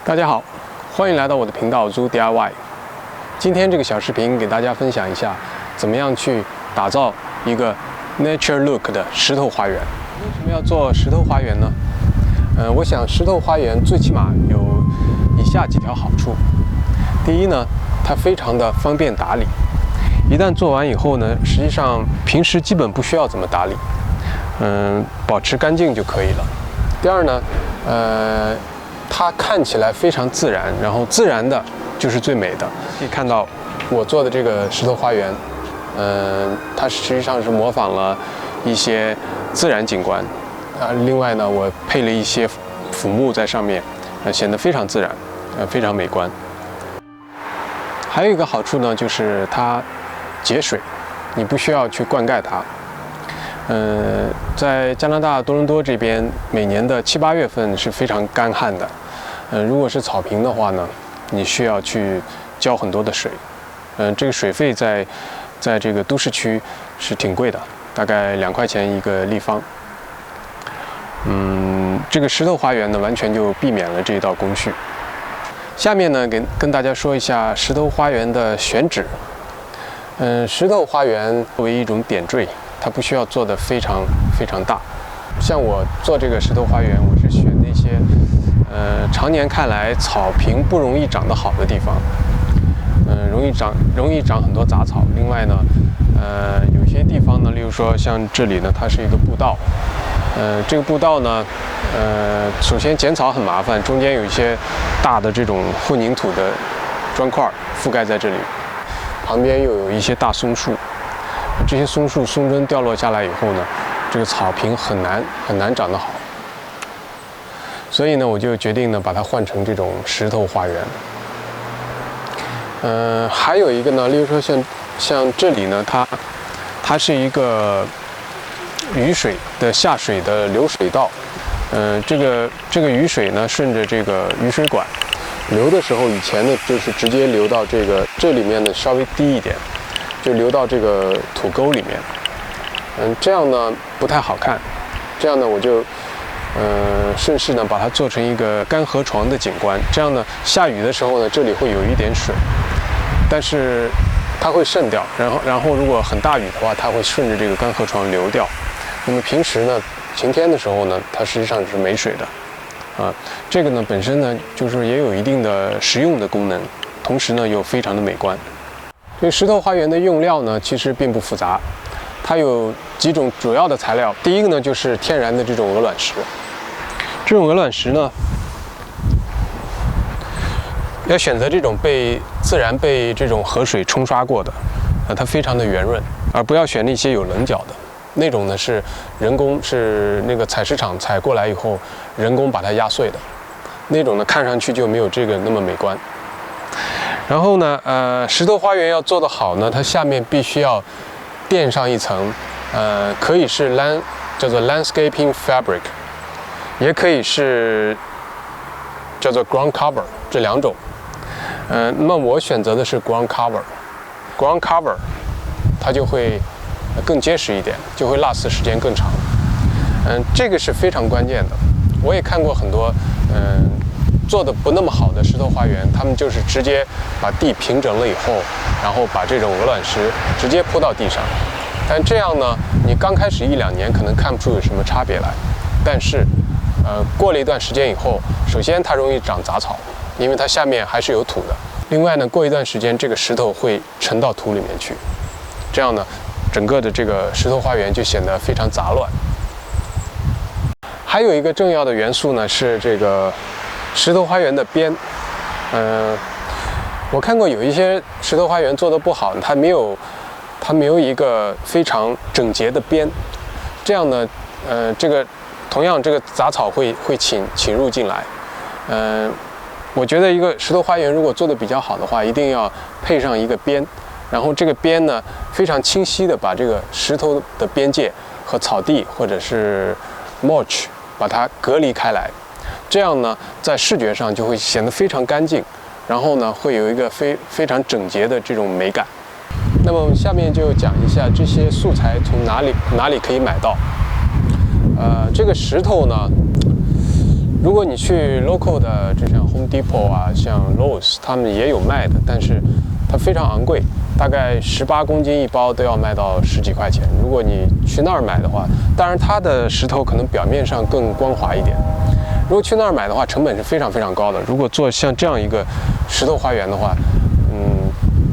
大家好，欢迎来到我的频道 Zoo DIY。今天这个小视频给大家分享一下，怎么样去打造一个 nature look 的石头花园。为什么要做石头花园呢？我想石头花园最起码有以下几条好处。第一呢，它非常的方便打理，一旦做完以后呢，实际上平时基本不需要怎么打理，保持干净就可以了。第二呢，它看起来非常自然，然后自然的就是最美的。可以看到我做的这个石头花园，它实际上是模仿了一些自然景观，另外呢，我配了一些腐木在上面，显得非常自然，非常美观。还有一个好处呢，就是它节水，你不需要去灌溉它。在加拿大多伦多这边，每年的7、8月份是非常干旱的。如果是草坪的话呢，你需要去浇很多的水。这个水费在这个都市区是挺贵的，大概2块钱一个立方。这个石头花园呢，完全就避免了这一道工序。下面呢，跟大家说一下石头花园的选址。石头花园作为一种点缀，它不需要做的非常大。像我做这个石头花园，我是选那些常年看来草坪不容易长得好的地方，容易长很多杂草。另外呢，有些地方呢，例如说像这里呢，它是一个步道，这个步道呢，首先剪草很麻烦，中间有一些大的这种混凝土的砖块覆盖在这里，旁边又有一些大松树，这些松针掉落下来以后呢，这个草坪很难长得好。所以呢，我就决定呢，把它换成这种石头花园。还有一个呢，例如说像这里呢，它是一个雨水的下水的流水道。这个雨水呢，顺着这个雨水管流的时候，以前呢就是直接流到这里面呢稍微低一点，就流到这个土沟里面。这样呢不太好看。这样呢我就顺势呢把它做成一个干河床的景观。这样呢下雨的时候呢，这里会有一点水，但是它会渗掉。然后如果很大雨的话，它会顺着这个干河床流掉。那么平时呢，晴天的时候呢，它实际上是没水的。这个呢本身呢就是也有一定的实用的功能，同时呢又非常的美观。这个石头花园的用料呢其实并不复杂，它有几种主要的材料。第一个呢就是天然的这种鹅卵石。这种鹅卵石呢，要选择这种自然被这种河水冲刷过的，它非常的圆润，而不要选那些有棱角的。那种呢是人工，是那个采石场采过来以后人工把它压碎的，那种呢看上去就没有这个那么美观。然后呢，石头花园要做得好呢，它下面必须要垫上一层，可以是叫做 landscaping fabric， 也可以是叫做 ground cover， 这两种。那么我选择的是 ground cover， 它就会更结实一点，就会last时间更长。这个是非常关键的。我也看过很多做的不那么好的石头花园，他们就是直接把地平整了以后，然后把这种鹅卵石直接铺到地上。但这样呢，你刚开始1、2年可能看不出有什么差别来，但是过了一段时间以后，首先它容易长杂草，因为它下面还是有土的。另外呢，过一段时间这个石头会沉到土里面去，这样呢整个的这个石头花园就显得非常杂乱。还有一个重要的元素呢，是这个石头花园的边。我看过有一些石头花园做得不好，它没有一个非常整洁的边，这样呢，同样这个杂草会侵入进来。我觉得一个石头花园如果做得比较好的话，一定要配上一个边。然后这个边呢，非常清晰的把这个石头的边界和草地或者是 mulch 把它隔离开来，这样呢，在视觉上就会显得非常干净，然后呢，会有一个非常整洁的这种美感。那么下面就讲一下这些素材从哪里可以买到。这个石头呢，如果你去 local 的，就像 Home Depot 啊，像 Lowe's， 他们也有卖的，但是它非常昂贵，大概18公斤一包都要卖到10几块钱。如果你去那儿买的话，当然它的石头可能表面上更光滑一点。如果去那儿买的话，成本是非常非常高的。如果做像这样一个石头花园的话，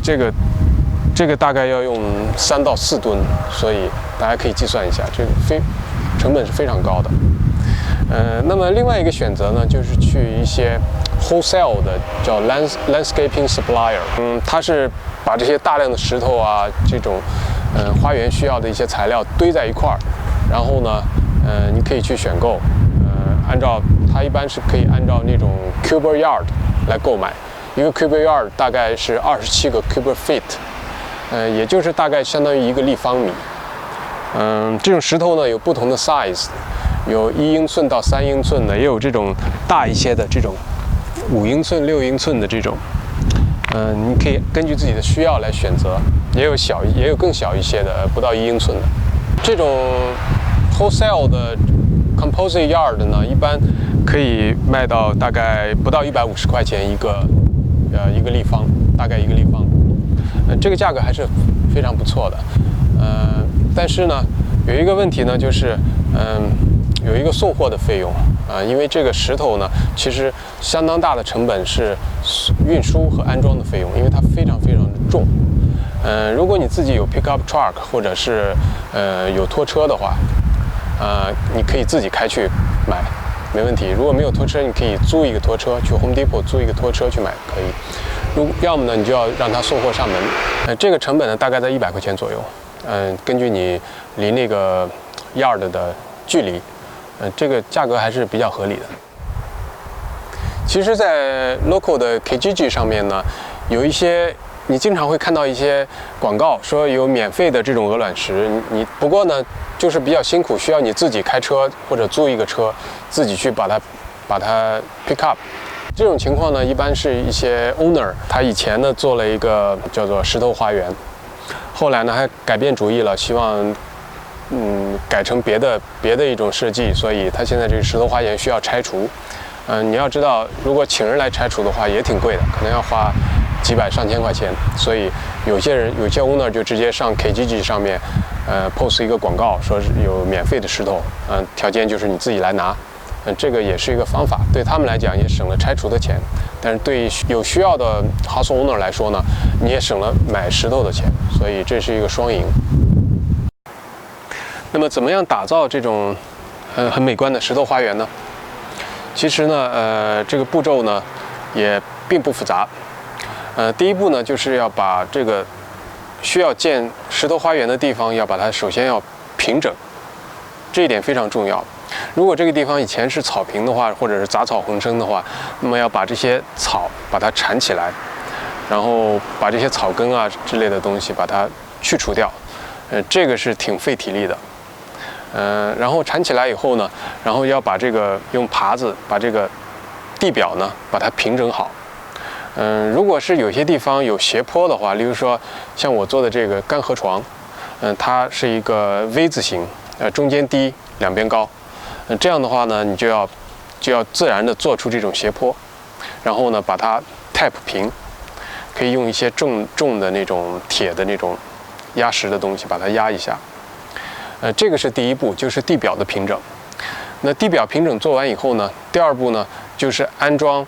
这个大概要用3到4吨，所以大家可以计算一下，这个成本是非常高的。那么另外一个选择呢，就是去一些 wholesale 的叫 landscaping supplier， 它是把这些大量的石头啊，这种花园需要的一些材料堆在一块儿，然后呢，你可以去选购，按照它一般是可以按照那种 cubic yard 来购买，一个 cubic yard 大概是27个 cubic feet，也就是大概相当于1个立方米。这种石头呢有不同的 size。有1英寸到3英寸的，也有这种大一些的这种5英寸、6英寸的这种，你可以根据自己的需要来选择，也有更小一些的，不到1英寸的。这种 wholesale 的 composite yard 呢，一般可以卖到大概不到150块钱一个立方，大概1个立方，这个价格还是非常不错的。但是呢，有一个问题呢，就是有一个送货的费用因为这个石头呢，其实相当大的成本是运输和安装的费用，因为它非常非常的重。如果你自己有 pickup truck 或者是有拖车的话，你可以自己开去买，没问题。如果没有拖车，你可以租一个拖车，去 Home Depot 租一个拖车去买可以。要么呢，你就要让他送货上门。这个成本呢，大概在100块钱左右。根据你离那个 yard 的距离。这个价格还是比较合理的。其实，在 local 的 Kijiji 上面呢，有一些你经常会看到一些广告，说有免费的这种鹅卵石。不过呢，就是比较辛苦，需要你自己开车或者租一个车，自己去把它 pick up。这种情况呢，一般是一些 owner， 他以前呢做了一个叫做石头花园，后来呢还改变主意了，希望改成别的一种设计，所以它现在这个石头花园需要拆除。你要知道，如果请人来拆除的话，也挺贵的，可能要花几百上千块钱。所以有些 owner 就直接上 Kijiji 上面post 一个广告，说是有免费的石头，条件就是你自己来拿。这个也是一个方法，对他们来讲也省了拆除的钱，但是对有需要的 house owner 来说呢，你也省了买石头的钱，所以这是一个双赢。那么怎么样打造这种很美观的石头花园呢？其实呢，这个步骤呢也并不复杂。第一步呢，就是要把这个需要建石头花园的地方，要把它首先要平整，这一点非常重要。如果这个地方以前是草坪的话，或者是杂草横生的话，那么要把这些草把它缠起来，然后把这些草根啊之类的东西把它去除掉。这个是挺费体力的。然后缠起来以后呢，然后要把这个用耙子把这个地表呢把它平整好。如果是有些地方有斜坡的话，例如说像我做的这个干河床，它是一个 V 字形，中间低，两边高。这样的话呢，你就要自然的做出这种斜坡，然后呢把它 tap 平，可以用一些重的那种铁的那种压实的东西把它压一下。这个是第一步，就是地表的平整。那地表平整做完以后呢，第二步呢就是安装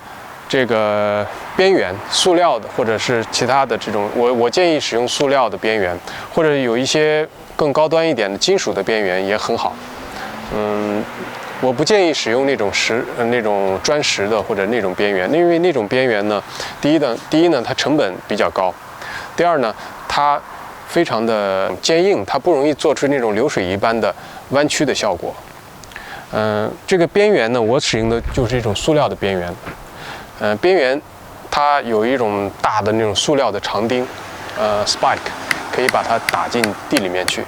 这个边缘，塑料的或者是其他的这种，我建议使用塑料的边缘，或者有一些更高端一点的金属的边缘也很好。我不建议使用那种砖石的或者那种边缘，因为那种边缘呢，第一呢它成本比较高，第二呢它非常的坚硬，它不容易做出那种流水一般的弯曲的效果。这个边缘呢，我使用的就是一种塑料的边缘。边缘它有一种大的那种塑料的长钉，spike， 可以把它打进地里面去。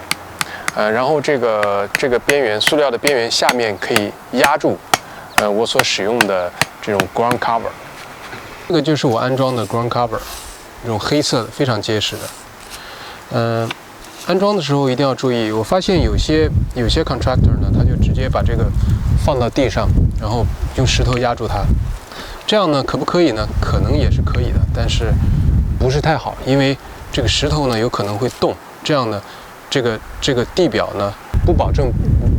然后这个边缘，塑料的边缘下面可以压住我所使用的这种 ground cover。这个就是我安装的 ground cover， 这种黑色的，非常结实的。安装的时候一定要注意，我发现有些 contractor 呢，他就直接把这个放到地上，然后用石头压住它。这样呢，可不可以呢？可能也是可以的，但是不是太好，因为这个石头呢有可能会动，这样呢，这个地表呢不保证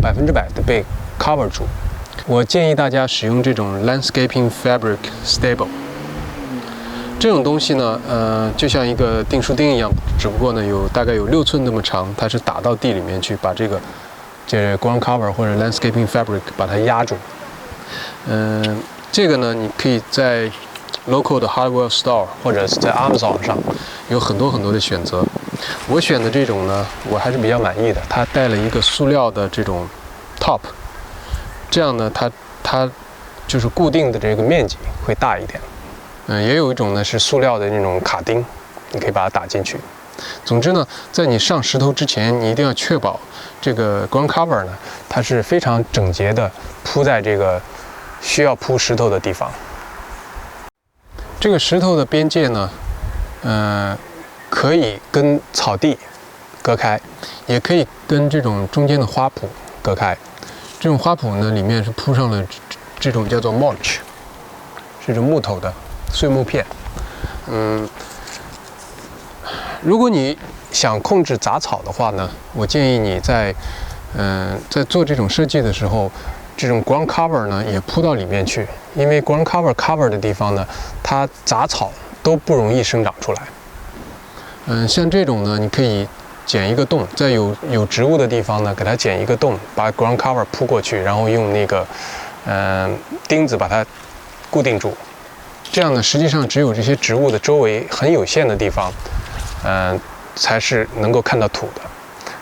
100%的被 cover 住。我建议大家使用这种 landscaping fabric stable。这种东西呢，就像一个订书钉一样，只不过呢大概有6寸那么长，它是打到地里面去，把这ground cover 或者 landscaping fabric 把它压住。这个呢，你可以在 local 的 hardware store 或者是在 Amazon 上有很多的选择。我选的这种呢，我还是比较满意的。它带了一个塑料的这种 top， 这样呢，它就是固定的这个面积会大一点。也有一种呢是塑料的那种卡钉，你可以把它打进去。总之呢，在你上石头之前，你一定要确保这个 ground cover 呢，它是非常整洁的铺在这个需要铺石头的地方。这个石头的边界呢，可以跟草地隔开，也可以跟这种中间的花圃隔开。这种花圃呢，里面是铺上了这种叫做 mulch， 是这种木头的碎木片。如果你想控制杂草的话呢，我建议你在做这种设计的时候，这种 ground cover 呢也铺到里面去，因为 ground cover 的地方呢，它杂草都不容易生长出来。像这种呢，你可以剪一个洞，在有植物的地方呢，给它剪一个洞，把 ground cover 铺过去，然后用那个钉子把它固定住。这样呢，实际上只有这些植物的周围很有限的地方，才是能够看到土的。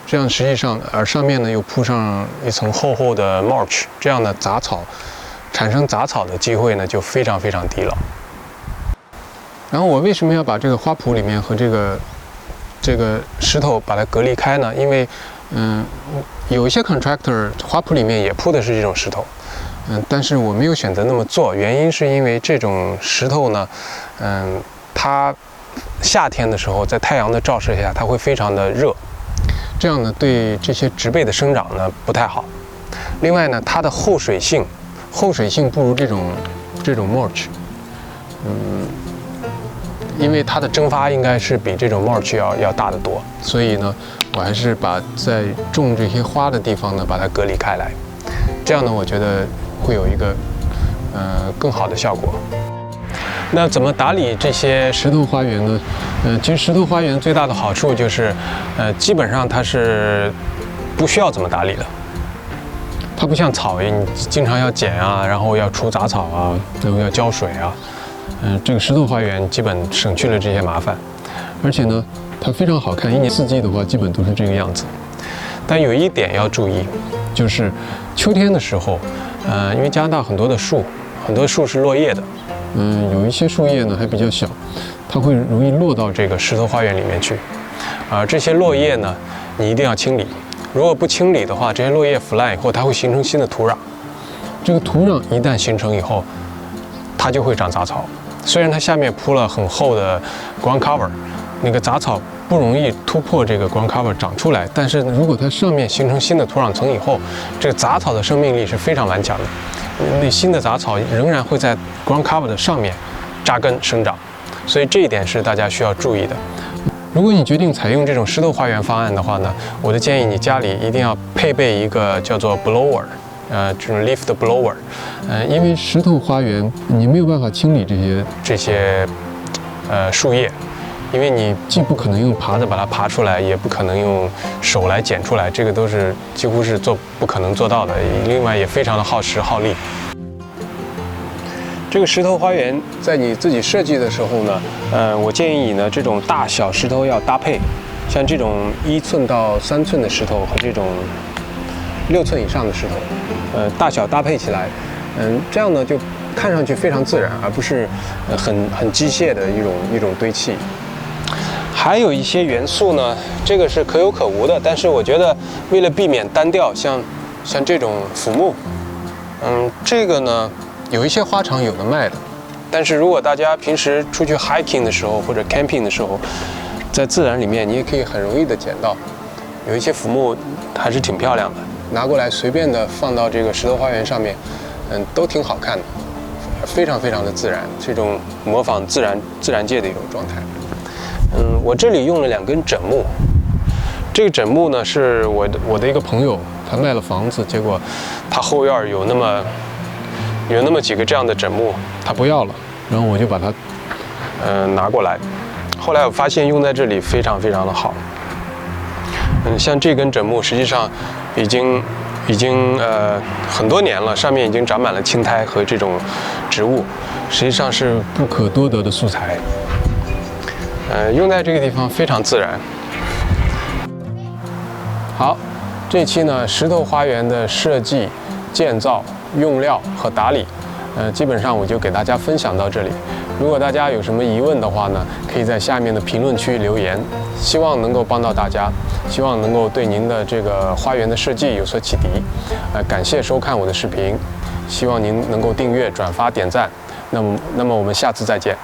这样实际上，而上面呢又铺上一层厚的 mulch， 这样的产生杂草的机会呢就非常低了。然后我为什么要把这个花圃里面和这个石头把它隔离开呢？因为有一些 contractor 花圃里面也铺的是这种石头。但是我没有选择那么做，原因是因为这种石头呢，它夏天的时候在太阳的照射下，它会非常的热，这样呢对这些植被的生长呢不太好。另外呢，它的厚水性不如这种 mulch， 因为它的蒸发应该是比这种 mulch 要大得多，所以呢，我还是把在种这些花的地方呢把它隔离开来，这样呢，我觉得会有一个更好的效果。那怎么打理这些石头花园呢？其实石头花园最大的好处就是，基本上它是不需要怎么打理的。它不像草，你经常要剪啊，然后要除杂草啊，然后要浇水啊。这个石头花园基本省去了这些麻烦，而且呢，它非常好看，一年四季的话基本都是这个样子。但有一点要注意，就是秋天的时候，因为加拿大很多树是落叶的，有一些树叶呢还比较小，它会容易落到这个石头花园里面去。这些落叶呢，你一定要清理。如果不清理的话，这些落叶腐烂以后，它会形成新的土壤。这个土壤一旦形成以后，它就会长杂草。虽然它下面铺了很厚的 ground cover， 那个杂草不容易突破这个 ground cover 长出来，但是如果它上面形成新的土壤层以后，这个杂草的生命力是非常顽强的。那新的杂草仍然会在 ground cover 的上面扎根生长，所以这一点是大家需要注意的。如果你决定采用这种石头花园方案的话呢，我的建议你家里一定要配备一个叫做 blower， 这种 lift blower， 因为石头花园你没有办法清理这些树叶，因为你既不可能用耙子把它耙出来，也不可能用手来剪出来，这个都是几乎是不可能做到的。另外也非常的耗时耗力。这个石头花园在你自己设计的时候呢，我建议你呢这种大小石头要搭配，像这种1寸到3寸的石头和这种6寸以上的石头，大小搭配起来，这样呢就看上去非常自然，而不是很机械的一种堆砌。还有一些元素呢，这个是可有可无的，但是我觉得为了避免单调，像这种腐木，这个呢有一些花场有的卖的，但是如果大家平时出去 hiking 的时候或者 camping 的时候，在自然里面你也可以很容易的捡到，有一些腐木还是挺漂亮的，拿过来随便的放到这个石头花园上面，都挺好看的，非常非常的自然，这种模仿自然界的一种状态。我这里用了2根枕木，这个枕木呢是我的一个朋友，他卖了房子，结果他后院有那么几个这样的枕木，他不要了，然后我就把它拿过来。后来我发现用在这里非常非常的好。像这根枕木实际上已经很多年了，上面已经长满了青苔和这种植物，实际上是不可多得的素材。用在这个地方非常自然。好，这期呢石头花园的设计、建造、用料和打理，基本上我就给大家分享到这里。如果大家有什么疑问的话呢，可以在下面的评论区留言，希望能够帮到大家，希望能够对您的这个花园的设计有所启迪。感谢收看我的视频，希望您能够订阅、转发、点赞。那么我们下次再见。